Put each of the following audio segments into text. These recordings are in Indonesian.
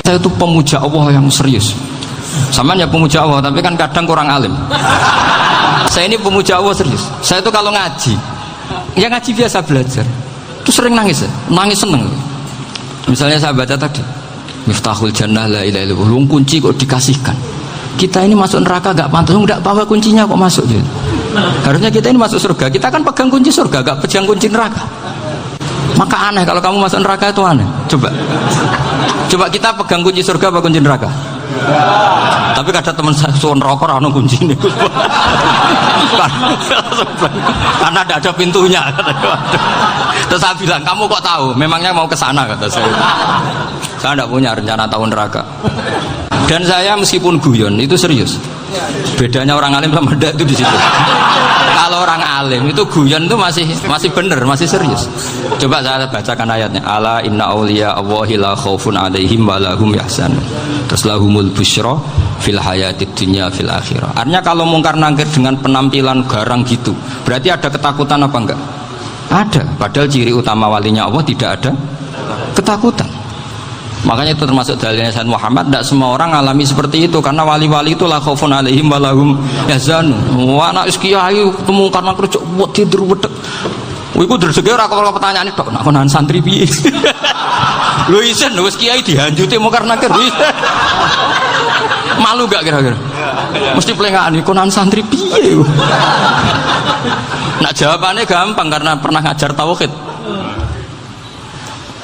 Saya itu pemuja Allah yang serius. Sama ya pemuja Allah, tapi kan kadang kurang alim. Saya ini pemuja Allah serius. Saya itu kalau ngaji, ya ngaji biasa belajar, itu sering nangis ya, nangis seneng. Misalnya saya baca tadi, Miftahul Jannah la ilaha illallah, kunci kok dikasihkan. Kita ini masuk neraka gak pantas, enggak bawa kuncinya kok masuk gitu. Harusnya kita ini masuk surga, kita kan pegang kunci surga, gak pegang kunci neraka. Maka aneh kalau kamu masuk neraka itu aneh. Coba kita pegang kunci surga apa kunci neraka? Tapi kata teman saya suon rokok rano kunci ini. Karena tidak ada pintunya. Terus saya bilang, kamu kok tahu? Memangnya mau ke sana, kata saya. Saya tidak punya rencana tahu neraka. Dan saya meskipun guyon itu serius. Bedanya orang alim sama ndak itu di situ. Kalau orang alim itu guyon itu masih benar, masih serius. Coba saya bacakan ayatnya. Ala inna auliya Allahi la khaufun alaihim wa lahum yahzanun. Terus lahumul busyra fil hayatid dunya fil akhirah. Artinya kalau mungkar nangkir dengan penampilan garang gitu, berarti ada ketakutan apa enggak? Ada. Padahal ciri utama walinya Allah tidak ada ketakutan. Makanya itu termasuk dalilnya Sayyid Muhammad. Tidak semua orang alami seperti itu, karena wali-wali itu la khaufun alaihim wa lahum yahzanun. Wa ana kiai ketemu karena kerja buat tidur wedek. Iku rezeki ora kok pertanyaan itu nak konan santri piye. Lho isen wis kiai dihanjuti mungkar nakir. Malu gak kira-kira? Mesti pelengahan konan santri piye. Nak jawabannya gampang karena pernah ngajar tauhid.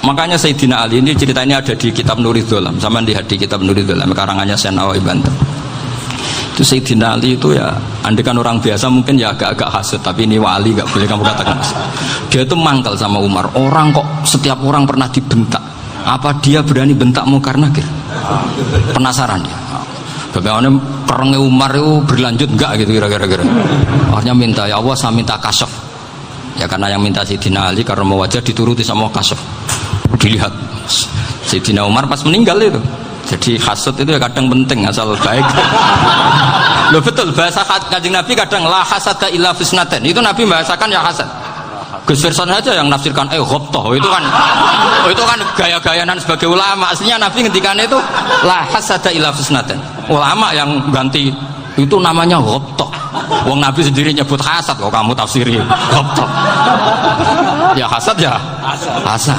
Makanya Sayyidina Ali ini ceritanya ada di kitab Nurul Dholam, sama lihat di kitab Nurul Dholam karangannya Syekh Nawawi Banten. Itu Sayyidina Ali itu ya, andikan orang biasa mungkin ya agak-agak hasut, tapi ini wali gak boleh kamu katakan. Dia itu mangkal sama Umar. Orang kok setiap orang pernah dibentak, apa dia berani bentak mungkar nakir? Penasaran dia. Bagaimana perangnya Umar itu berlanjut enggak gitu kira-kira. Akhirnya minta, ya Allah saya minta kasyaf. Ya karena yang minta Sayyidina Ali karena mau wajah dituruti sama kasyaf. Dilihat Sayyidina Umar pas meninggal itu. Jadi hasud itu ya kadang penting asal baik. Loh betul, bahasa Kanjeng Nabi kadang la hasada illa fisnaten. Itu Nabi bahasakan ya hasad. Gus Verson aja yang nafsirkan ghobtoh. Itu kan gaya-gayanan sebagai ulama. Aslinya Nabi ngendikannya itu la hasada illa fisnaten. Ulama yang ganti itu namanya ghobtoh. Wong Nabi sendiri nyebut hasad, kok kamu tafsiri ghobtoh. Ya hasad ya hasad.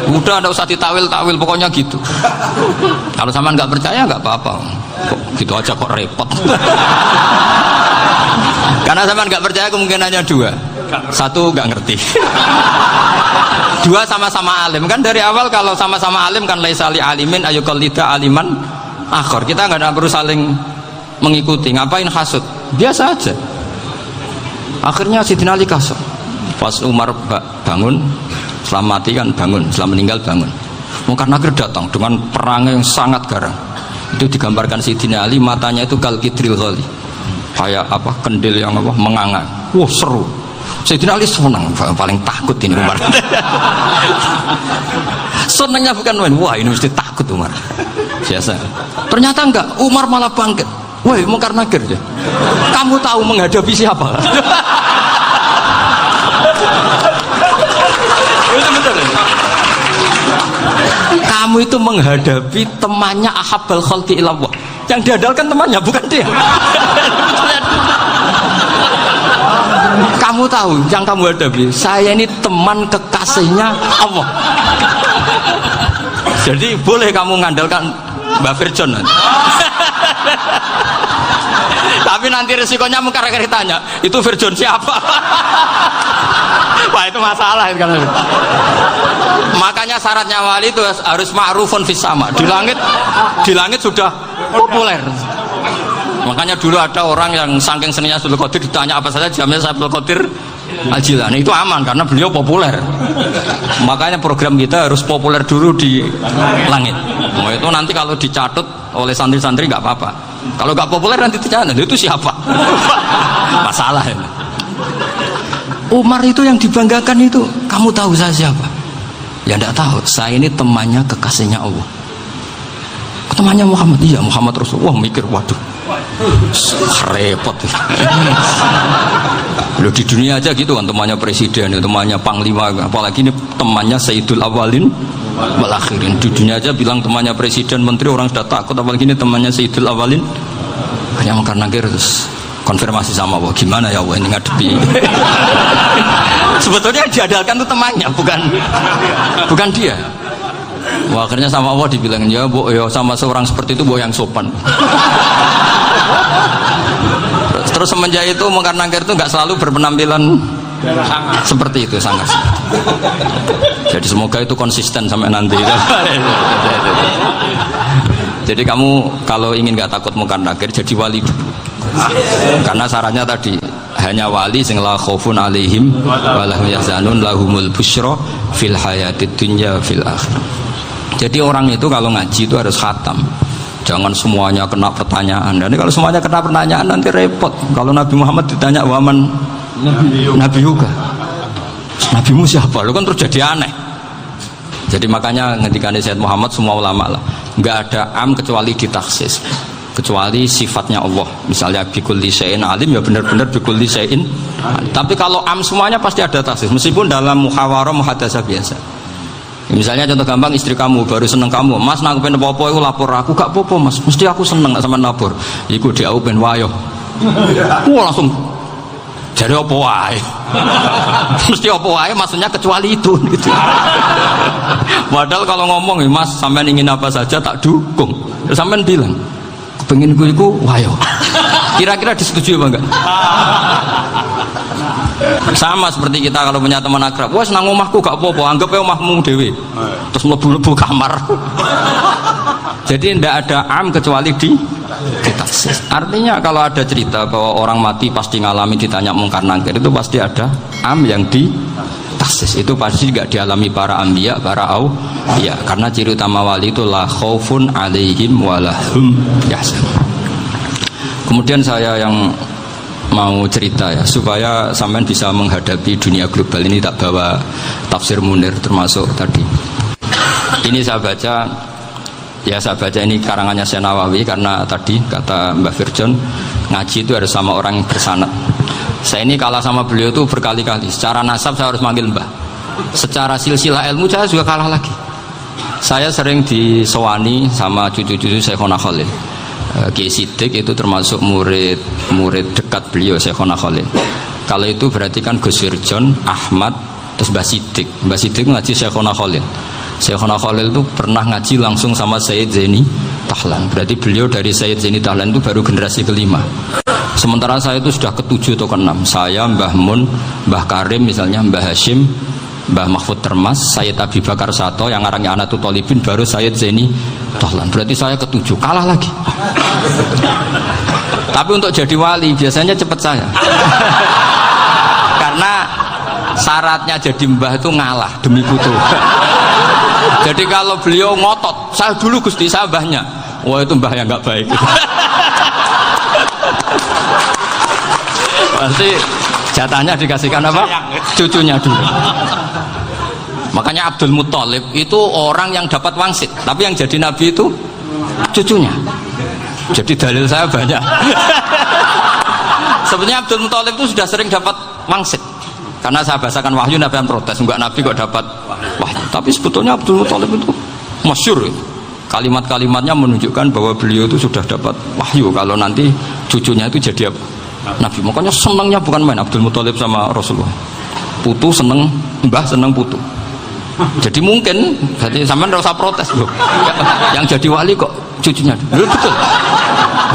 Udah nggak usah ditawil-tawil, pokoknya gitu. Kalau sama nggak percaya nggak apa-apa. Kok gitu aja kok repot. Karena sama nggak percaya kemungkinannya dua. Satu nggak ngerti. Dua sama-sama alim. Kan dari awal kalau sama-sama alim kan laisa li alimin ayuqallida aliman akhor. Kita nggak perlu saling mengikuti. Ngapain hasud? Biasa aja. Akhirnya Sayyidina Ali kasar. Pas Umar bangun, setelah mati kan bangun, setelah meninggal bangun. Mungkar nakir datang dengan perang yang sangat garang. Itu digambarkan Sayyidina Ali, matanya itu kalkidril ghali, kayak apa kendil yang apa menganga. Wah seru. Sayyidina Ali senang, paling takut ini Umar. Senangnya bukan main, wah ini mesti takut Umar. Biasa. Ternyata enggak, Umar malah bangkit. Woi mungkar nakir ya. Kamu tahu menghadapi siapa? Itu betul. Kamu itu menghadapi temannya ahabbal khalqi ilallah. Yang diandalkan temannya bukan dia. Kamu tahu yang kamu hadapi, saya ini teman kekasihnya Allah. Jadi boleh kamu mengandalkan Mbak Virjon. Tapi nanti resikonya mungkar nakir tanya, itu Virjon siapa? Wah itu masalah itu kan. Makanya syaratnya wali itu harus ma'rufun fis sama. Di langit sudah populer. Makanya dulu ada orang yang saking seninya Abdul Qadir ditanya apa saja jamnya Abdul Qadir Al-Jilani, itu aman karena beliau populer. Makanya program kita harus populer dulu di langit. Nah, itu nanti kalau dicatut oleh santri-santri nggak apa-apa. Kalau nggak populer nanti dicatat itu siapa? Masalah ini. Umar itu yang dibanggakan itu, kamu tahu saya siapa? Ya enggak tahu, saya ini temannya kekasihnya Allah. Temannya Muhammad, iya Muhammad Rasulullah. Mikir, waduh, repot. Loh di dunia aja gitu kan, temannya presiden, temannya panglima, apalagi ini temannya Sayyidul Awalin wal Akhirin. Di dunia aja bilang temannya presiden, menteri, orang sudah takut, apalagi ini temannya Sayyidul Awalin. Hanya karena terus konfirmasi sama Allah, gimana ya Allah ini ngadepi. Sebetulnya diadalkan itu temannya, bukan dia. Wah, akhirnya sama Allah dibilang, ya bu, ya sama seorang seperti itu bu yang sopan. Terus semenjak itu Mungkar Nakir itu nggak selalu berpenampilan seperti itu, sangat. Jadi semoga itu konsisten sampai nanti. Jadi kamu kalau ingin nggak takut Mungkar Nakir, jadi wali dulu. Karena syaratnya tadi hanya wali sing la khaufun alaihim wa lahum yahzanun lahumul busyra fil hayatid dunya fil akhirah. Jadi orang itu kalau ngaji itu harus khatam. Jangan semuanya kena pertanyaan. Dan kalau semuanya kena pertanyaan nanti repot. Kalau Nabi Muhammad ditanya waman Nabi juga, Nabimu siapa? Lu kan terus jadi aneh. Jadi makanya ketika Sayyid Muhammad semua ulama lah, nggak ada am kecuali ditaksis, kecuali sifatnya Allah. Misalnya bikulli syai'in alim, ya benar-benar bikulli syai'in. Tapi kalau am semuanya pasti ada taksis, meskipun dalam muhawarah muhadasah biasa. Misalnya contoh gampang, istri kamu baru seneng kamu, mas nak pengen apa-apa aku lapor aku, gak apa-apa mas, mesti aku seneng gak sama lapor. Iku dia aku pengen wayo. Wah langsung jadi apa wae. Mesti apa wae maksudnya kecuali itu gitu. Padahal kalau ngomong mas sampean ingin apa saja tak dukung. Terus sampean bilang pengen gue iku wayo. Kira-kira disetujui apa enggak? Sama seperti kita kalau punya teman akrab, wah senang omahku gak apa-apa, anggap ya omahmu dewe, terus mlebu-mlebu kamar. Jadi tidak ada am kecuali ditaksis. Artinya kalau ada cerita bahwa orang mati pasti ngalami ditanya Mungkar Nakir, itu pasti ada am yang ditaksis. Itu pasti gak dialami para anbiya, para auliya. Karena ciri utama wali itu la khaufun alaihim walahum yahzanun. Kemudian saya yang mau cerita ya, supaya sampean bisa menghadapi dunia global ini, tak bawa tafsir Munir termasuk tadi. Ini saya baca ini karangannya Syekh Nawawi, karena tadi kata Mbah Firjon ngaji itu harus sama orang yang bersanad. Saya ini kalah sama beliau itu berkali-kali. Secara nasab saya harus manggil Mbah, secara silsilah ilmu saya juga kalah lagi. Saya sering disewani sama cucu-cucu Syekhona Khalil. Kiai Siddiq itu termasuk murid dekat beliau Syekhona Khalil. Kalau itu berarti kan Gus Firjon, Ahmad, terus Mbah Siddiq. Mbah Siddiq ngaji Syekhona Khalil. Syekhona Khalil itu pernah ngaji langsung sama Sayyid Zaini Tahlan. Berarti beliau dari Sayyid Zaini Tahlan itu baru generasi kelima. Sementara saya itu sudah ke-7 atau ke-6. Saya, Mbah Mun, Mbah Karim misalnya, Mbah Hashim, Mbah Mahfud Termas, Sayyid Abi Bakar Sato yang arangnya Anatul Tolibin, baru Sayyid Zaini Tahlan. Berarti saya ke-7, kalah lagi. Tapi untuk jadi wali biasanya cepat saya. Karena syaratnya jadi mbah itu ngalah demi putu. Jadi kalau beliau ngotot, saya dulu Gusti, saya mbahnya, wah itu mbah yang nggak baik. Pasti jatahnya dikasihkan apa? Cucunya dulu. Makanya Abdul Muthalib itu orang yang dapat wangsit, tapi yang jadi nabi itu cucunya. Jadi dalil saya banyak. Sebenarnya Abdul Muthalib itu sudah sering dapat wangsit, karena saya bahasakan wahyu, Nabi yang protes, enggak nabi kok dapat wahyu. Tapi sebetulnya Abdul Muthalib itu masyhur, kalimat-kalimatnya menunjukkan bahwa beliau itu sudah dapat wahyu kalau nanti cucunya itu jadi nabi. Makanya senangnya bukan main Abdul Muthalib sama Rasulullah. Putu seneng mbah, seneng putu. Jadi mungkin berarti sampean enggak usah protes loh. Yang jadi wali kok cucunya. Dulu betul.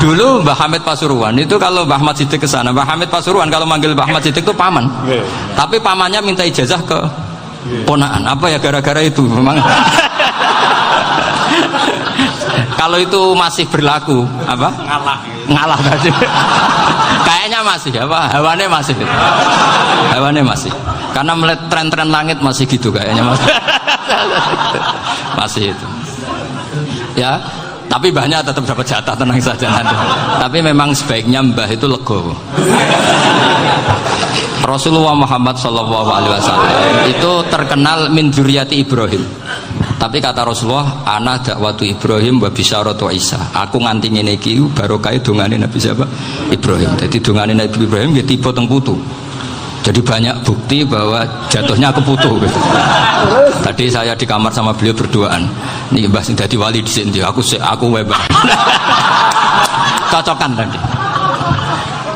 Dulu Mbah Hamid Pasuruan itu kalau Mbah Ahmad Siddiq ke sana, Mbah Hamid Pasuruan kalau manggil Mbah Ahmad Siddiq itu paman. Tapi pamannya minta ijazah ke ponaan. Apa ya gara-gara itu memang. Kalau itu masih berlaku apa? Ngalah tadi. Kayaknya masih apa? Hawane masih. Hawane masih. Karena melihat tren-tren langit masih gitu kayaknya masih. Masih itu. Ya, tapi mbahnya tetap dapat jatah, tenang saja nanti. Tapi memang sebaiknya mbah itu legowo. Rasulullah Muhammad SAW itu terkenal min dzurriyyati Ibrahim, Tapi kata Rasulullah, ana dakwatu Ibrahim wa bisyaratu Isa. Aku nganti ngene iki barokah dongane Nabi siapa? Ibrahim. Jadi dongane Nabi Ibrahim ya tiba teng putu. Jadi banyak bukti bahwa jatuhnya ke putu gitu. Tadi saya di kamar sama beliau berduaan. Nih Mbah sing dadi wali di sini, aku webah. Cocokan tadi.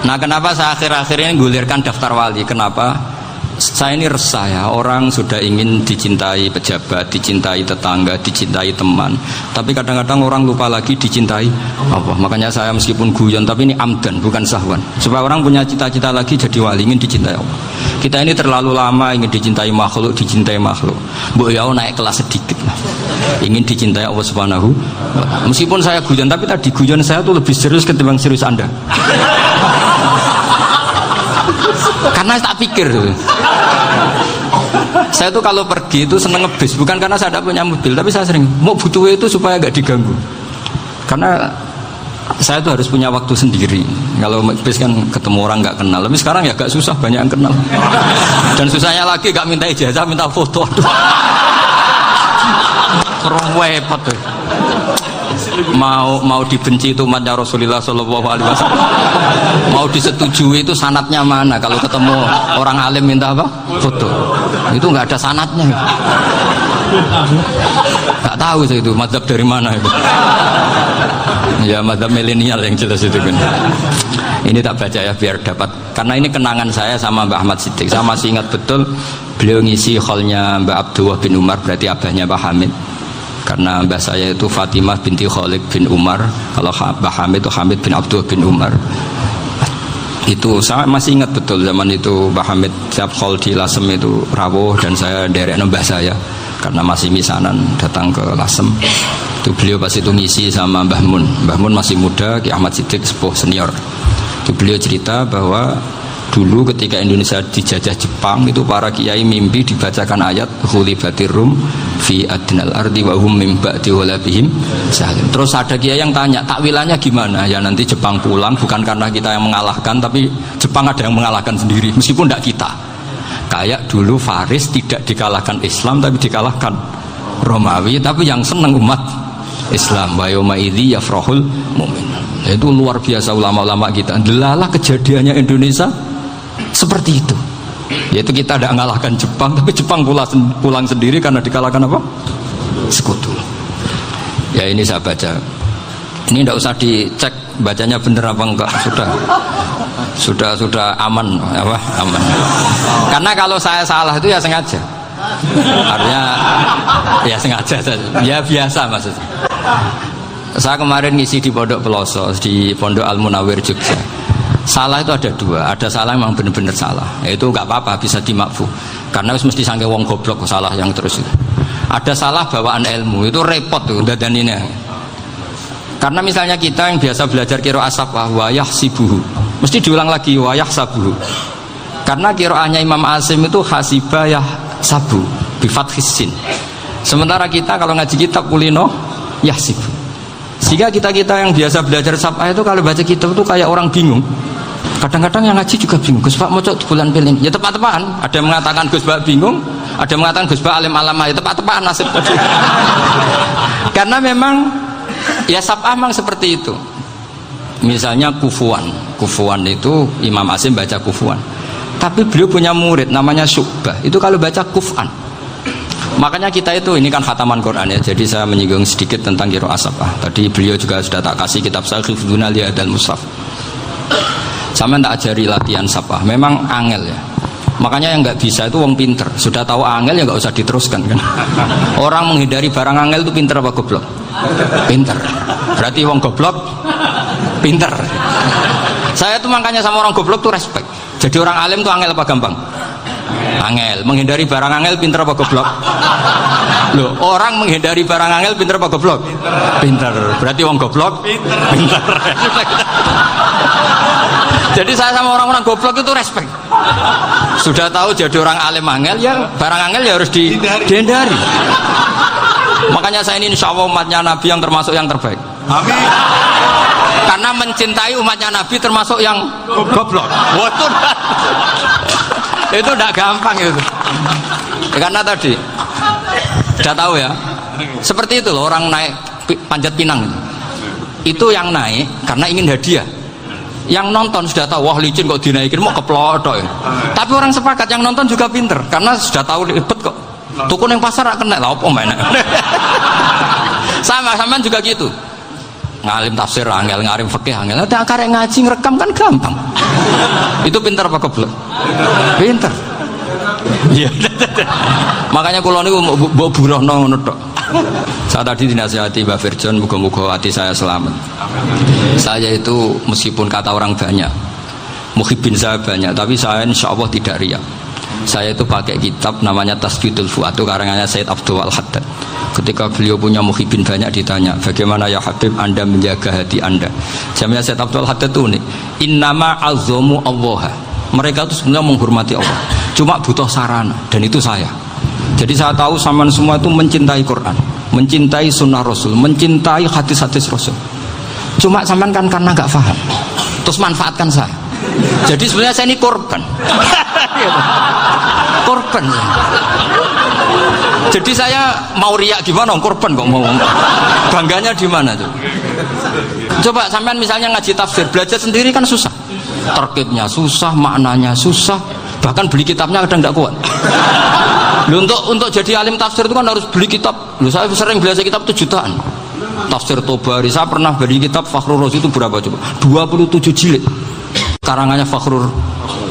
Nah, kenapa saya akhir-akhir ini gulirkan daftar wali? Kenapa? Saya ini resah ya, orang sudah ingin dicintai pejabat, dicintai tetangga, dicintai teman. Tapi kadang-kadang orang lupa lagi dicintai apa. Makanya saya meskipun guyon, tapi ini amdan, bukan sahwan. Supaya orang punya cita-cita lagi jadi wali, ingin dicintai Allah. Kita ini terlalu lama ingin dicintai makhluk, Mbok ya naik kelas sedikit lah. Ingin dicintai Allah Subhanahu. Meskipun saya guyon, tapi tadi guyon saya tuh lebih serius ketimbang serius Anda. Karena tak pikir tuh. Saya tuh kalau pergi itu seneng ngebis, bukan karena saya tidak punya mobil, tapi saya sering mau butuh itu supaya nggak diganggu. Karena saya tuh harus punya waktu sendiri. Kalau ngebis kan ketemu orang nggak kenal, tapi sekarang ya agak susah, banyak yang kenal. Dan susahnya lagi nggak minta ijazah, minta foto. Repot tuh. Mau dibenci itu umatnya Rasulullah Shallallahu Alaihi Wasallam, mau disetujui itu sanatnya mana? Kalau ketemu orang alim minta apa? Foto. Itu nggak ada sanatnya. Nggak tahu saya itu mazhab dari mana itu. Ya mazhab milenial yang jelas itu kan. Ini tak baca ya biar dapat, karena ini kenangan saya sama Mbak Ahmad Siddiq. Saya masih ingat betul beliau ngisi hallnya Mbak Abdullah bin Umar, berarti abahnya Mbak Hamid. Karena mbah saya itu Fatimah binti Khalid bin Umar, kalau Mbah Hamid itu Hamid bin Abdullah bin Umar. Itu saya masih ingat betul zaman itu Mbah Hamid tiap hall di Lasem itu rawuh dan saya derek mbah saya karena masih misanan datang ke Lasem. Itu beliau pas itu ngisi sama Mbah Mun. Mbah Mun masih muda, Ki Ahmad Siddiq sepuh senior. Itu beliau cerita bahwa dulu ketika Indonesia dijajah Jepang itu para kiai mimpi dibacakan ayat ghulibatir rum fi adnal ardi wa hum min ba'di ghalabihim salim. Terus ada kiai yang tanya, takwilannya gimana? Ya nanti Jepang pulang bukan karena kita yang mengalahkan, tapi Jepang ada yang mengalahkan sendiri meskipun tidak kita. Kayak dulu Faris tidak dikalahkan Islam tapi dikalahkan Romawi, tapi yang senang umat Islam. Wa yauma idzi yafrahul mu'minun. Itu luar biasa ulama-ulama kita. Delalah kejadiannya Indonesia seperti itu, yaitu kita tidak mengalahkan Jepang, tapi Jepang pulang sendiri karena dikalahkan apa? Sekutu. Ya ini saya baca. Ini tidak usah dicek bacanya benar apa enggak, sudah aman apa? Aman. Karena kalau saya salah itu ya sengaja. Artinya ya sengaja, ya biasa maksudnya. Saya kemarin ngisi di Pondok Peloso, di Pondok Al Munawir Jogja. Salah itu ada dua, ada salah yang memang benar-benar salah, yaitu nggak apa-apa bisa dimakfu, karena mesti sangke wong goblok salah yang terus itu. Ada salah bawaan ilmu, itu repot tuh dadaninnya. Karena misalnya kita yang biasa belajar qiraah safah wayah sibuhu, mesti diulang lagi wayah sabuhu. Karena qiraahnya Imam Asim itu hasibah yah sabu bifathis sin. Sementara kita kalau ngaji kitab kulino yahsib. Sehingga kita yang biasa belajar safah itu kalau baca kitab itu kayak orang bingung. Kadang-kadang yang ngaji juga bingung. Gus Pak mau cok bulan pilih. Ya tepat-tepatan. Ada yang mengatakan Gus Pak bingung, ada yang mengatakan Gus Pak alim alama. Ya tepat-tepatan nasib tadi. Karena memang ya safah memang seperti itu. Misalnya kufuan itu Imam Asim baca kufuan. Tapi beliau punya murid namanya Syu'bah. Itu kalau baca kuf'an. Makanya kita itu, ini kan khataman Quran ya, jadi saya menyinggung sedikit tentang qiraah safah. Tadi beliau juga sudah tak kasih kitab saya Hifdzuna li Adal Mushaf. Sama tak ajari latihan safah, memang angel ya. Makanya yang nggak bisa itu wong pinter, sudah tahu angel ya nggak usah diteruskan kan. Orang menghindari barang angel itu pinter apa goblok? Pinter. Berarti wong goblok pinter. Saya tuh makanya sama orang goblok tuh respect. Jadi orang alim tuh angel apa gampang? Angel. Menghindari barang angel pinter apa goblok? Loh, orang menghindari barang angel pinter apa goblok? Pinter. Berarti wong goblok pinter. Jadi saya sama orang-orang goblok itu respect. Sudah tahu jadi orang alim angel ya barang angel ya harus dihindari. Makanya saya ini insya Allah umatnya Nabi yang termasuk yang terbaik. Amin. Karena mencintai umatnya Nabi termasuk yang goblok. Itu tidak gampang itu. Karena tadi sudah tahu ya, Seperti itu loh orang naik panjat pinang itu. Itu yang naik karena ingin hadiah. Yang nonton sudah tahu, wah licin kok dinaikin mau keplodok. Tapi orang sepakat yang nonton juga pinter karena sudah tahu ribet kok. Tuku yang pasar kena lah apa mana. Sama juga gitu. Ngalim tafsir angel, ngalim fikih angel. Ada karek ngaji ngerekam kan gampang. Itu pinter apa goblok? Pinter. Iya. Makanya kula niku mbok buruhno ngono tok. Saya tadi dinasihati Mbak Firjon, moga-moga hati saya selamat. Saya itu meskipun kata orang banyak, muhibbin saya banyak, tapi saya insya Allah tidak riya. Saya itu pakai kitab namanya Tasbidul Fuad, itu karangannya Sayyid Abdul Al-Haddad. Ketika beliau punya muhibbin banyak ditanya, bagaimana ya Habib Anda menjaga hati Anda? Jamnya Sayyid Abdul Al-Haddad itu nih, innama azzamu Allah. Mereka itu sebenarnya menghormati Allah, cuma butuh sarana, dan itu saya. Jadi saya tahu sampean semua itu mencintai Quran, mencintai sunnah Rasul, mencintai hadis-hadis Rasul. Cuma sampean kan karena nggak paham, terus manfaatkan saya. Jadi sebenarnya saya ini korban. Korban. Jadi saya mau riak gimana? Korban kok mau. Bangganya di mana tuh? Coba sampean misalnya ngaji tafsir, belajar sendiri kan susah. Terkitnya susah, maknanya susah. Bahkan beli kitabnya kadang nggak kuat. Loh, untuk jadi alim tafsir itu kan harus beli kitab. Loh, saya sering belajar kitab itu jutaan. Tafsir Tobari, saya pernah beli kitab Fakhrur Razi itu berapa coba? 27 jilid. Karangannya Fakhrur,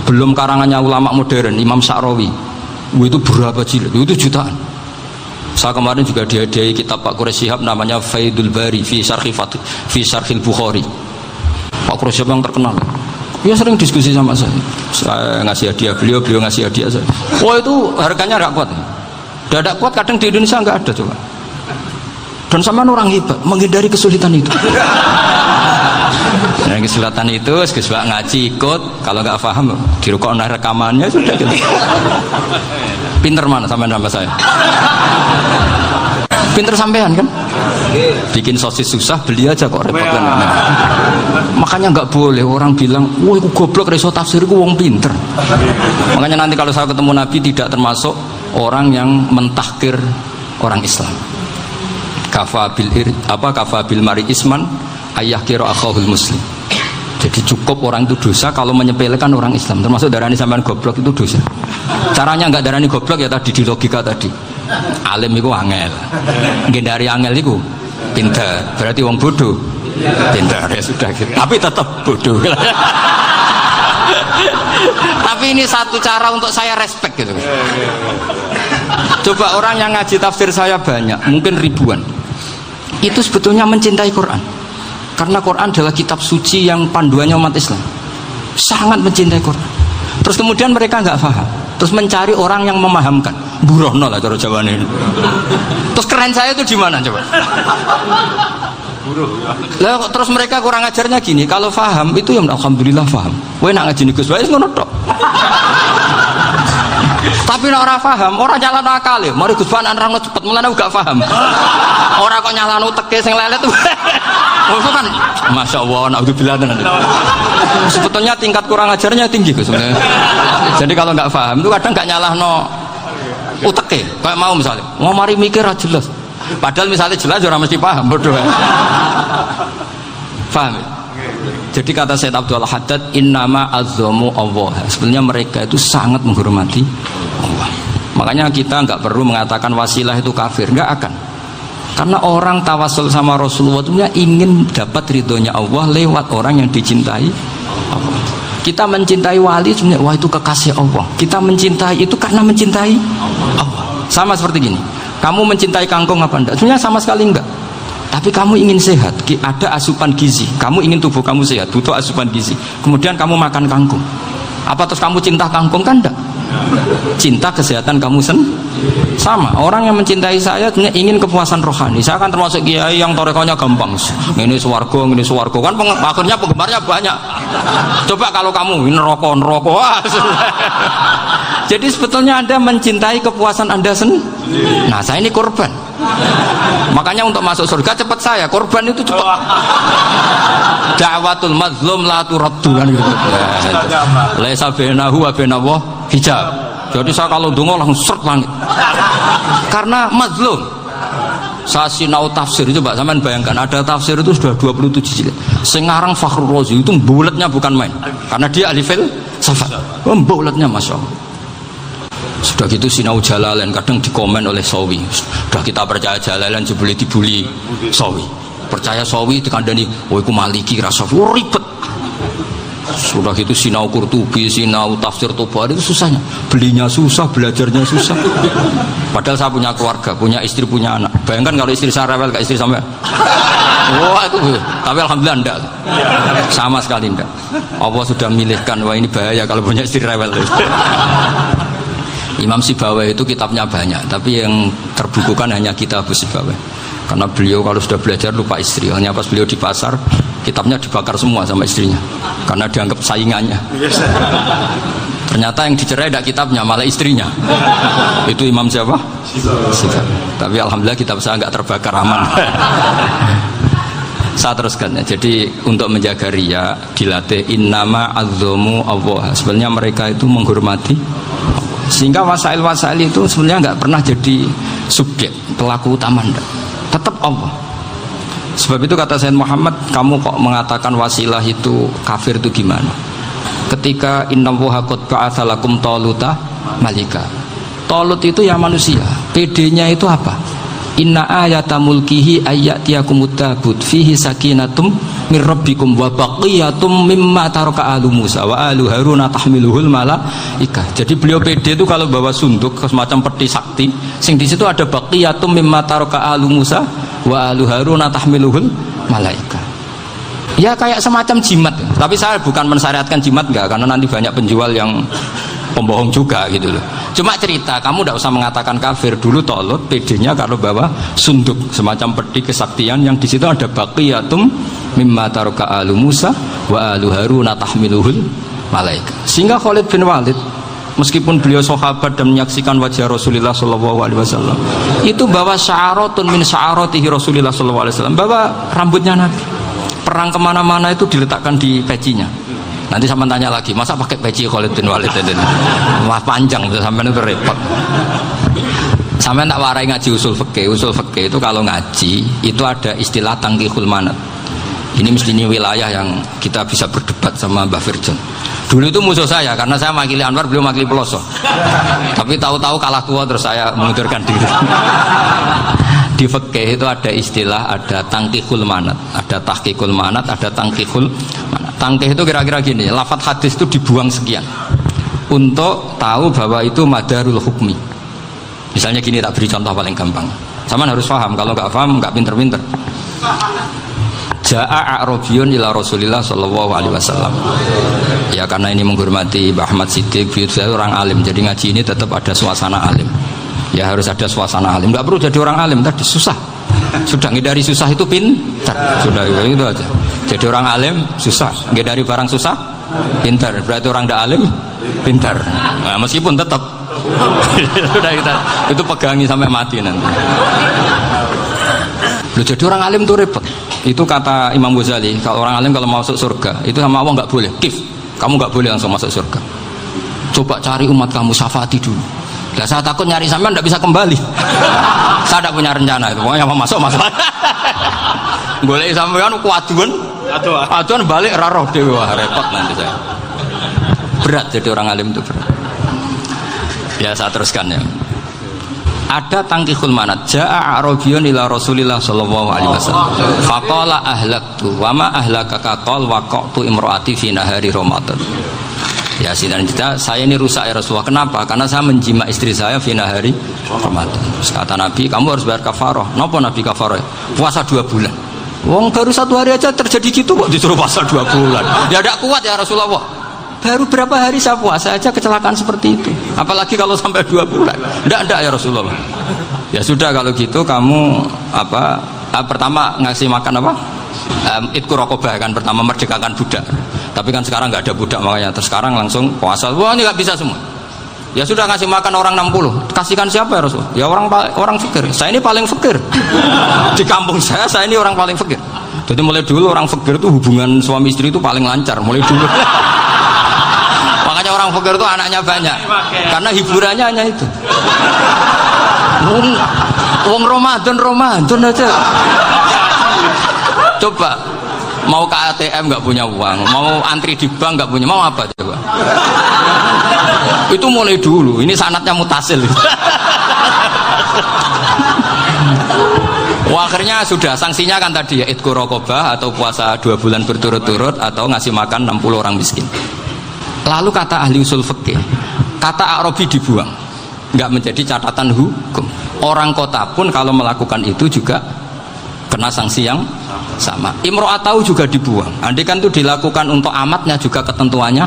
belum karangannya ulama modern Imam Sa'rawi. Itu berapa jilid? Itu jutaan. Saya kemarin juga dihadiahi kitab Pak Quraish Shihab namanya Faidul Bari fi Syarhil Bukhari. Pak Quraish Shihab yang terkenal. Dia sering diskusi sama saya ngasih hadiah beliau ngasih hadiah saya. Wah itu harganya nggak kuat. Tidak kuat kadang di Indonesia nggak ada coba. Dan sama orang hebat menghindari kesulitan itu. Yang kesulitan itu, sebab ngaji ikut, kalau nggak paham dirukun rekamannya sudah gitu. Pinter mana sampean sama saya? Pinter sampean kan? Bikin sosis susah, beli aja kok repot kan. Nah, makanya nggak boleh orang bilang, wah aku goblok reso tafsir aku wong pinter. Makanya nanti kalau saya ketemu Nabi tidak termasuk orang yang mentahkir orang Islam. Kafabil mari isman ayah kira akhahul muslim. Jadi cukup orang itu dosa kalau menyepelekan orang Islam, termasuk darani sampean goblok itu dosa. Caranya nggak darani goblok ya tadi di logika tadi. Alim itu angel, gendari angel itu pinter, berarti wong bodoh pinter ya sudah gitu. Tapi tetap bodoh. Tapi ini satu cara untuk saya respect gitu. Coba orang yang ngaji tafsir saya banyak, mungkin ribuan, itu sebetulnya mencintai Quran. Karena Quran adalah kitab suci yang panduannya umat Islam. Sangat mencintai Quran. Terus kemudian mereka nggak paham. Terus mencari orang yang memahamkan. Burono lah cara jawabannya. Terus keren saya itu di mana coba? Lah terus mereka kurang ajarnya gini. Kalau paham itu ya alhamdulillah paham. Kowe nak ngaji Gus wae ngono tok. Tapi nek ora paham, ora nyalano akal ya. Mari Gus Ban nerangno cepet mulane gak paham. Ora kok nyalano teke sing lelet. Maksud kan, masya Allah, naudzubillah. Sebetulnya tingkat kurang ajarnya tinggi sebenarnya. Jadi kalau nggak paham itu kadang nggak nyalahno uteke. Kayak mau misalnya, mau mari mikir aja jelas. Padahal misalnya jelas orang mesti paham, bodoh. Paham ya? Jadi kata Sayyid Abdul Haddad, innama azzamu Allah. Sebenarnya mereka itu sangat menghormati Allah. Makanya kita nggak perlu mengatakan wasilah itu kafir, nggak akan. Karena orang tawasul sama Rasulullah itu ingin dapat ridhonya Allah lewat orang yang dicintai Allah. Kita mencintai wali sebenarnya, wah itu kekasih Allah. Kita mencintai itu karena mencintai Allah. Sama seperti gini, kamu mencintai kangkung apa enggak? Sebenarnya sama sekali enggak. Tapi kamu ingin sehat, ada asupan gizi. Kamu ingin tubuh kamu sehat, butuh asupan gizi. Kemudian kamu makan kangkung. Apa terus kamu cinta kangkung? Kan enggak. Cinta kesehatan kamu sama. Orang yang mencintai saya ingin kepuasan rohani. Saya kan termasuk kiai yang torekonya gampang. Ini swarga kan akhirnya penggemarnya banyak. Coba kalau kamu ini neraka. Wah, jadi sebetulnya Anda mencintai kepuasan Anda sendiri. Nah, saya ini korban. Makanya untuk masuk surga cepat saya, korban itu cepat. Da'watul mazlum la turaddu kan gitu. Laisa bainahu wa bainallah hijab. Jadi saya kalau dongo langsung seret langit. Karena mazlum. Saya sinau tafsir, coba sampean bayangkan ada tafsir itu sudah 27 jilid. Sengarang Fakhrul Razi itu bulatnya bukan main, karena dia ahli filsafat. Bulatnya masya Allah. Sudah gitu sinau Jalalain kadang dikomen oleh Sawi. Sudah kita percaya Jalalain jebule dibuli Sawi. Percaya Sawi dikandani, "Oh iku Maliki rasa ribet." Sudah gitu sinau Qurtubi, sinau tafsir Tobari itu susahnya. Belinya susah, belajarnya susah. Padahal saya punya keluarga, punya istri, punya anak. Bayangkan kalau istri saya rewel kayak istri sampai. Wah itu, tapi alhamdulillah enggak. Sama sekali enggak. Allah sudah milihkan, wah ini bahaya kalau punya istri rewel. Imam Sibawai itu kitabnya banyak, tapi yang terbukukan hanya kitab Sibawai. Karena beliau kalau sudah belajar lupa istri. Hanya pas beliau di pasar, kitabnya dibakar semua sama istrinya, karena dianggap saingannya. Ternyata yang dicerai tidak kitabnya, malah istrinya. Itu Imam siapa? Sibawai. Tapi alhamdulillah kitab saya nggak terbakar, aman. Saya teruskan ya. Jadi untuk menjaga riya dilatih innama azzamu Allah. Sebenarnya mereka itu menghormati, sehingga wasail-wasail itu sebenarnya nggak pernah jadi subjek pelaku utama, tetap Allah. Sebab itu kata Sayyid Muhammad, kamu kok mengatakan wasilah itu kafir itu gimana? Ketika innallaha qad ba'atsa lakum taluta malika. Talut itu ya manusia. PD-nya itu apa? Inna ayata mulkihi ayyatiyakumut tabut fihi sakinatum mir rabbikum wa baqiyatum mimma taraka alu Musa wa alu Haruna tahmiluhul malaika. Jadi beliau PD itu kalau bawa sunduk semacam peti sakti, sing di situ ada baqiyatum mimma taraka alu Musa wa alu Haruna tahmiluhul malaika. Ya kayak semacam jimat. Tapi saya bukan mensyariatkan jimat enggak, karena nanti banyak penjual yang pembohong juga gitu loh. Cuma cerita, kamu tidak usah mengatakan kafir. Dulu Talut PD-nya kalau bawa sunduk semacam peti kesaktian yang di situ ada baqiyatum mimma taraka alu Musa wa alu Haruna tahmiluhul malaika. Sehingga Khalid bin Walid meskipun beliau sahabat dan menyaksikan wajah Rasulullah SAW, itu bawa sya'aratun min sya'aratihi Rasulullah SAW, bawa rambutnya Nabi. Perang kemana-mana itu diletakkan di pecinya. Nanti sampai tanya lagi, masa pakai peci Khalid bin Walid ini? Wah panjang, sampai itu repot. Sampai tak warai ngaji usul fikih. Usul fikih itu kalau ngaji itu ada istilah tangkihul manat. Ini mesti ini wilayah yang kita bisa berdebat sama Mbah Firjon. Dulu itu musuh saya karena saya makili Anwar, beliau makili Peloso. Tapi tahu-tahu kalah tua terus saya mengundurkan diri. Di fikih itu ada istilah, ada tangkihul manat, ada tahqiqul manat, ada tangkihul manat. Tangkih itu kira-kira gini, lafadz hadis itu dibuang sekian untuk tahu bahwa itu madarul hukmi. Misalnya gini, tak beri contoh paling gampang. Sama harus paham, kalau nggak paham nggak pinter-pinter. Ja'a a'rabiyun ila Rasulillah sallallahu alaihi wasallam. Ya karena ini menghormati Mbah Ahmad Siddiq, beliau orang alim, jadi ngaji ini tetap ada suasana alim. Ya harus ada suasana alim. Nggak perlu jadi orang alim tadi susah. Sudah ngindari susah itu pintar. Sudah itu aja. Jadi orang alim susah, ngindari barang susah pintar. Berarti orang tidak alim pintar. Nah, meskipun tetap sudah kita itu pegangi sampai mati nanti. Loh, jadi orang alim itu repot. Itu kata Imam Ghazali, kalau orang alim kalau mau masuk surga itu sama Allah nggak boleh. Kif, kamu nggak boleh langsung masuk surga. Coba cari umat kamu, syafaati dulu. Ya saya takut nyari sampean tidak bisa kembali. Saya tidak punya rencana itu. Pokoknya mau masuk. Boleh sampean kuaduan. Aduan balik raroh dewe, repot nanti saya. Berat jadi orang alim itu berat. Ya saya teruskan ya. Ada tangkihul manat. Ja'a a'rabiyun ila Rasulillah sallallahu alaihi wasallam. Faqala ahlaktu wa ma ahlakaka qal waqa'tu imraati fi nahari Ramadan. Ya sinan kita, saya ini rusak ya Rasulullah. Kenapa? Karena saya menjima istri saya fina hari Ramadan. Terus kata Nabi, kamu harus bayar kafarah. Napa Nabi kafarah? Puasa 2 bulan. Wong baru 1 hari aja terjadi gitu kok disuruh puasa 2 bulan. Ya tidak kuat ya Rasulullah. Baru berapa hari saya puasa aja kecelakaan seperti itu. Apalagi kalau sampai 2 bulan. Tidak ya Rasulullah. Ya sudah kalau gitu kamu pertama ngasih makan apa? Itku rokobah kan, pertama merdekakan budak. Tapi kan sekarang nggak ada budak, makanya terus sekarang langsung puasa. Wah ini nggak bisa semua. Ya sudah ngasih makan orang 60. Kasihkan siapa ya Rasul? Ya orang fakir. Saya ini paling fakir di kampung saya ini orang paling fakir. Jadi mulai dulu orang fakir itu hubungan suami istri itu paling lancar mulai dulu. Makanya orang fakir itu anaknya banyak karena hiburannya hanya itu. Wong Ramadan aja. Coba mau ke ATM nggak punya uang, mau antri di bank nggak punya, mau apa coba? Itu mulai dulu. Ini sanatnya mutasil. Wah, akhirnya sudah sanksinya kan tadi ya idku raqabah atau puasa 2 bulan berturut-turut atau ngasih makan 60 orang miskin. Lalu kata ahli usul fikih, kata Arabi dibuang, nggak menjadi catatan hukum. Orang kota pun kalau melakukan itu juga kena sanksi yang sama. Imro'atau juga dibuang. Andai kan itu dilakukan untuk amatnya juga ketentuannya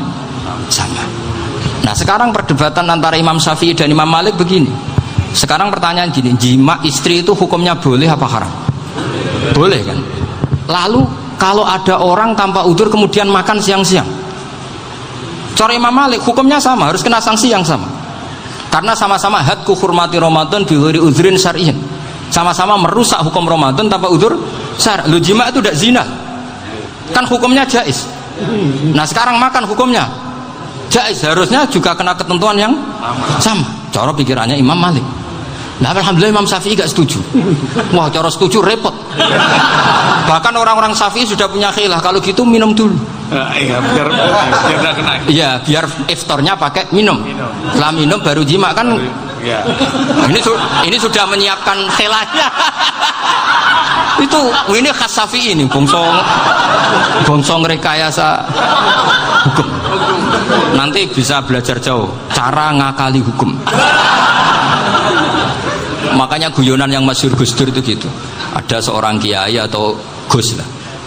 sama. Nah sekarang perdebatan antara Imam Syafi'i dan Imam Malik begini. Sekarang pertanyaan gini, jima istri itu hukumnya boleh apa haram? Boleh kan? Lalu kalau ada orang tanpa udzur kemudian makan siang-siang, cara Imam Malik hukumnya sama, harus kena sanksi yang sama. Karena sama-sama hadku hurmati Ramadan bighairi udzrin syar'iyyin. Sama-sama merusak hukum Ramadan tanpa udzur syar'. Lu jima itu tidak zina. Kan hukumnya jaiz. Nah, sekarang makan hukumnya jaiz, harusnya juga kena ketentuan yang sama. Cara pikirannya Imam Malik. Nah, alhamdulillah Imam Syafi'i gak setuju. Wah, cara setuju repot. Bahkan orang-orang Syafi'i sudah punya khilaf, kalau gitu minum dulu. Iya, biar tidak kena. Iya, biar iftarnya pakai minum. Setelah minum baru jima kan. Ya. Ini sudah menyiapkan khilafnya. Ini khas Syafi'i ini, bongsong rekayasa hukum. Nanti bisa belajar jauh cara ngakali hukum. Makanya guyonan yang masyhur Gus Dur itu gitu. Ada seorang kiai atau Gus lah,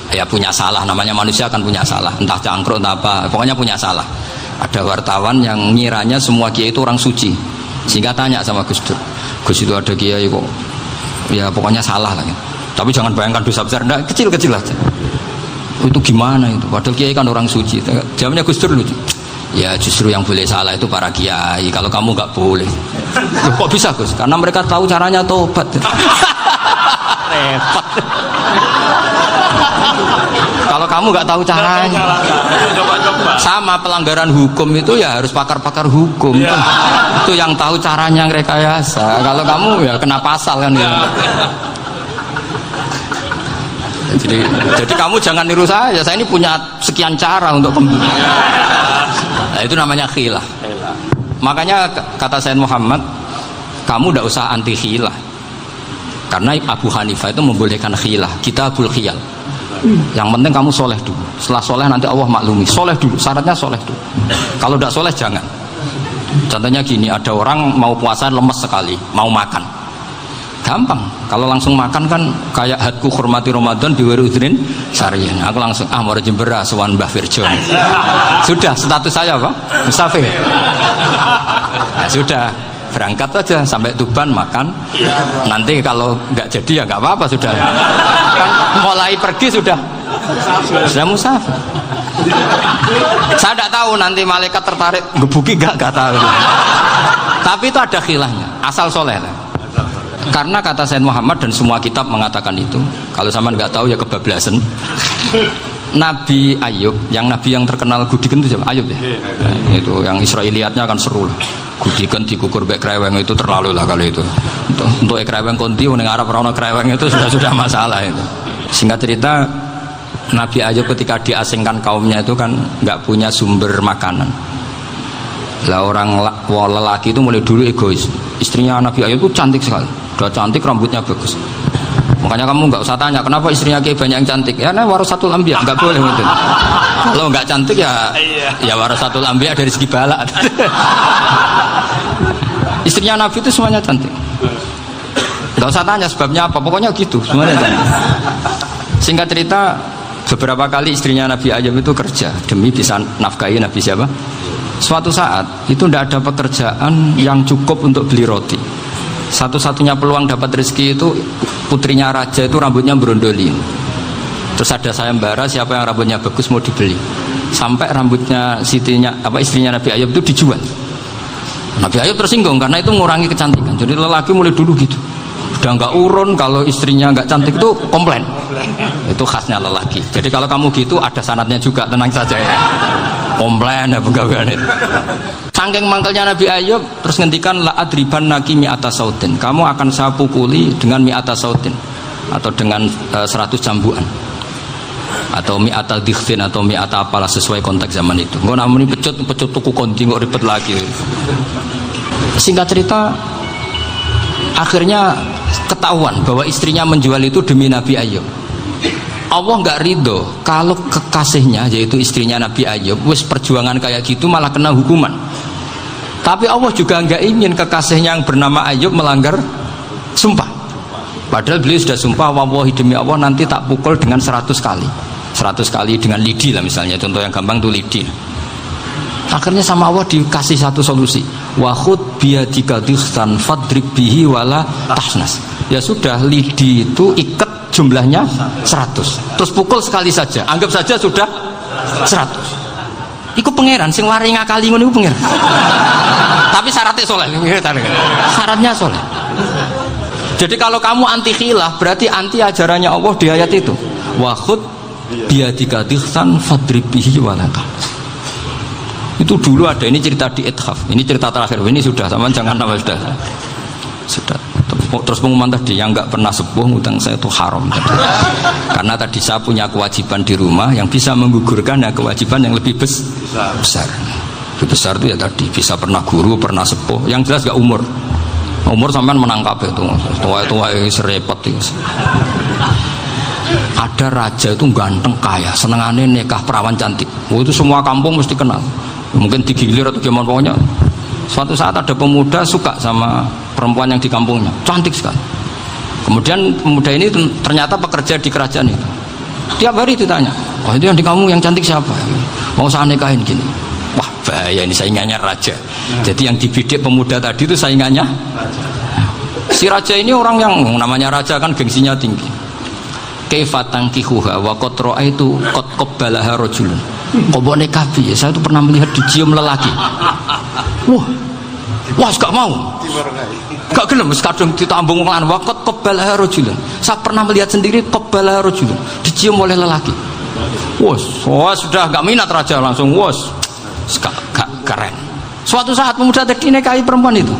ya punya salah, namanya manusia kan punya salah, entah cangkruk entah apa, pokoknya punya salah. Ada wartawan yang ngiranya semua kiai itu orang suci, sehingga tanya sama Gus Dur, Gus itu ada kiai kok ya pokoknya salah lah gitu. Tapi jangan bayangkan dosa besar, enggak, kecil-kecil aja. Itu gimana itu, padahal kiai kan orang suci. Jawabnya Gus Dur lucu, ya justru yang boleh salah itu para kiai, kalau kamu nggak boleh. Loh, kok bisa Gus? Karena mereka tahu caranya tobat. Repot. Kalau kamu nggak tahu caranya, sama pelanggaran hukum itu ya harus pakar-pakar hukum. Ya. Itu yang tahu caranya rekayasa. Kalau kamu ya kena pasal kan ya. Jadi kamu jangan niru saya. Saya ini punya sekian cara untuk nah, itu namanya khilah. Makanya kata Sayyid Muhammad, kamu tidak usah anti khilah. Karena Abu Hanifah itu membolehkan khilah, kitabul khiyal. Yang penting kamu soleh dulu. Setelah soleh nanti Allah maklumi. Soleh dulu, syaratnya soleh dulu. Kalau tidak soleh jangan. Contohnya gini, ada orang mau puasa lemes sekali, mau makan. Gampang. Kalau langsung makan kan kayak hadku hormati Ramadan biwiri udrin syarian. Aku langsung mau jembera sowan Mbah Firjon. Sudah, status saya apa? Musafir. Nah, sudah. Berangkat aja sampai Tuban makan. Nanti kalau nggak jadi ya nggak apa-apa, sudah kan mulai pergi sudah musafir. Saya tidak tahu nanti malaikat tertarik gebuki nggak tahu. Tapi itu ada khilafnya, asal soleh lah. Karena kata Sayyid Muhammad dan semua kitab mengatakan itu. Kalau sama nggak tahu ya kebablasan. Nabi Ayub, yang nabi yang terkenal gudikan itu siapa? Ayub ya. Nah, itu yang Israiliyatnya kan seru lah. Gudikan dikukur bek kreweng itu terlalu lah kalau itu. Untuk kreweng konti ning Arab ora kreweng itu sudah masalah itu. Singkat cerita, Nabi Ayub ketika diasingkan kaumnya itu kan nggak punya sumber makanan. Lah orang lelaki itu mulai dulu egois. Istrinya Nabi Ayub itu cantik sekali. Udah cantik, rambutnya bagus. Makanya kamu nggak usah tanya kenapa istrinya kayak banyak yang cantik. Ya, nah warasatul anbiya, nggak boleh gitu. Kalau nggak cantik ya warasatul anbiya dari segi balak. Istrinya Nabi itu semuanya cantik. Nggak usah tanya sebabnya apa, pokoknya gitu, semuanya cantik. Singkat cerita, beberapa kali istrinya Nabi Ayub itu kerja demi bisa nafkahi Nabi siapa. Suatu saat itu tidak ada pekerjaan yang cukup untuk beli roti. Satu-satunya peluang dapat rezeki itu putrinya raja itu rambutnya berondolin. Terus ada sayembara siapa yang rambutnya bagus mau dibeli. Sampai rambutnya istrinya Nabi Ayub itu dijual. Nabi Ayub tersinggung karena itu mengurangi kecantikan. Jadi lelaki mulai dulu gitu. Udah nggak urun kalau istrinya nggak cantik itu komplain. Itu khasnya lelaki. Jadi kalau kamu gitu ada sanadnya juga, tenang saja ya. komplain ya pegawai. Saking mangkelnya Nabi Ayub terus ngendikan la adriban naki mi'ata sautin, kamu akan saya pukuli dengan mi'ata sautin atau dengan 100 cambukan atau mi'ata dikhtin atau mi'ata apalah sesuai konteks zaman itu. Engko namanya pecut tuku konti kok ribet lagi. Singkat cerita akhirnya ketahuan bahwa istrinya menjual itu demi Nabi Ayub. Allah nggak ridho kalau kekasihnya yaitu istrinya Nabi Ayub wis perjuangan kayak gitu malah kena hukuman. Tapi Allah juga nggak ingin kekasihnya yang bernama Ayub melanggar sumpah. Padahal beliau sudah sumpah, wallahi demi Allah nanti tak pukul dengan 100 kali. 100 kali dengan lidi lah misalnya, contoh yang gampang tuh lidi. Akhirnya sama Allah dikasih satu solusi. Wa khud biyadika dikhtan fadrib bihi wala tahnas. Ya sudah, lidi itu ikat jumlahnya 100. Terus pukul sekali saja. Anggap saja sudah 100. Iku pangeran sing wari ngakali ngono iku pangeran. Tapi syaratnya soleh. Syaratnya soleh. Jadi kalau kamu anti khilaf berarti anti ajarannya Allah di ayat itu. Wa khud biyadika dikhtan fadrib bihi wala tahnas. Itu dulu ada, ini cerita di Ithaf, ini cerita terakhir, ini sudah sama, jangan nama sudah. Terus pengumuman tadi yang nggak pernah sepuh ngutang saya itu haram tadi. Karena tadi saya punya kewajiban di rumah yang bisa menggugurkan ya kewajiban yang lebih besar. Lebih besar itu ya tadi bisa pernah guru, pernah sepuh, yang jelas nggak umur sampean menangkap itu tua serepot itu. Ada raja itu ganteng kaya, senengannya nikah perawan cantik. Itu semua kampung mesti kenal. Mungkin digilir atau gimana pokoknya. Suatu saat ada pemuda suka sama perempuan yang di kampungnya, cantik sekali. Kemudian pemuda ini ternyata pekerja di kerajaan itu. Tiap hari ditanya, oh itu yang di kamu yang cantik siapa? Mau saya nikahin gini. Wah bahaya, ini saingannya raja. Jadi yang dibidik pemuda tadi itu saingannya. Si raja ini orang yang namanya raja kan gengsinya tinggi. Kaifatang kihuha wa qad ra'aitu qad qabbalaha rajulun. Kobok nikahi, saya itu pernah melihat dicium lelaki. Wah, gak mau. Gak gelem, kadang ditambung lan wa qad qabbalaha rajulun. Saya pernah melihat sendiri qabbalaha rajulun, dicium oleh lelaki. Wah, sudah gak minat raja langsung gak keren. Suatu saat pemuda tadi nikahi perempuan itu.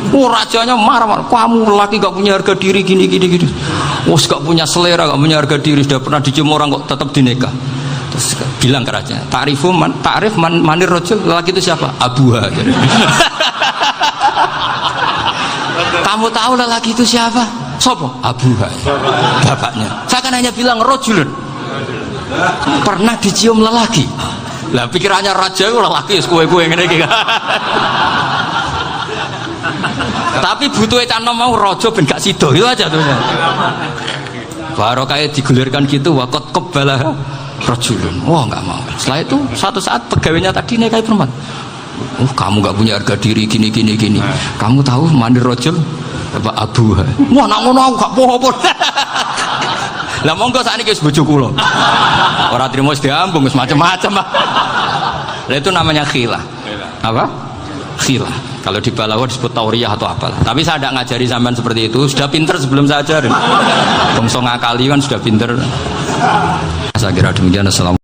Rajanya marah-marah, kamu lelaki gak punya harga diri gini. Gak punya selera, gak punya harga diri, sudah pernah dicium orang kok tetap dinikah. Terus bilang ke raja, ta'rif manir rajul, lelaki itu siapa? Abuha. Kamu tahu lelaki itu siapa? Sopo? Abuha. Bapaknya. Saya kan hanya bilang rajulun. Pernah dicium lelaki. Lah pikirannya raja itu lelaki kue-kue ngene iki. Tapi butuh etan mau rojo ben gak sido itu aja tuh. Baru kayak digulirkan gitu wakot kebalah rojulun. Wah nggak mau. Setelah itu suatu saat pegawainya tadi nikahi perempuan. Kamu nggak punya harga diri gini. Kamu tahu mandir rojul apa abuha? Wah nak ngono aku gak poho-poho. Lah monggo sakniki wis bojo kula. Ora trimo wis diambung wis macam-macam. Lah itu namanya khilah. Apa? Khilah. Kalau di Balawa disebut tauriyah atau apalah. Tapi saya tidak ngajari sampean seperti itu. Sudah pinter sebelum saya ajarin. Bangsa ngakali kan sudah pinter. Saya kira demikian. Assalamualaikum.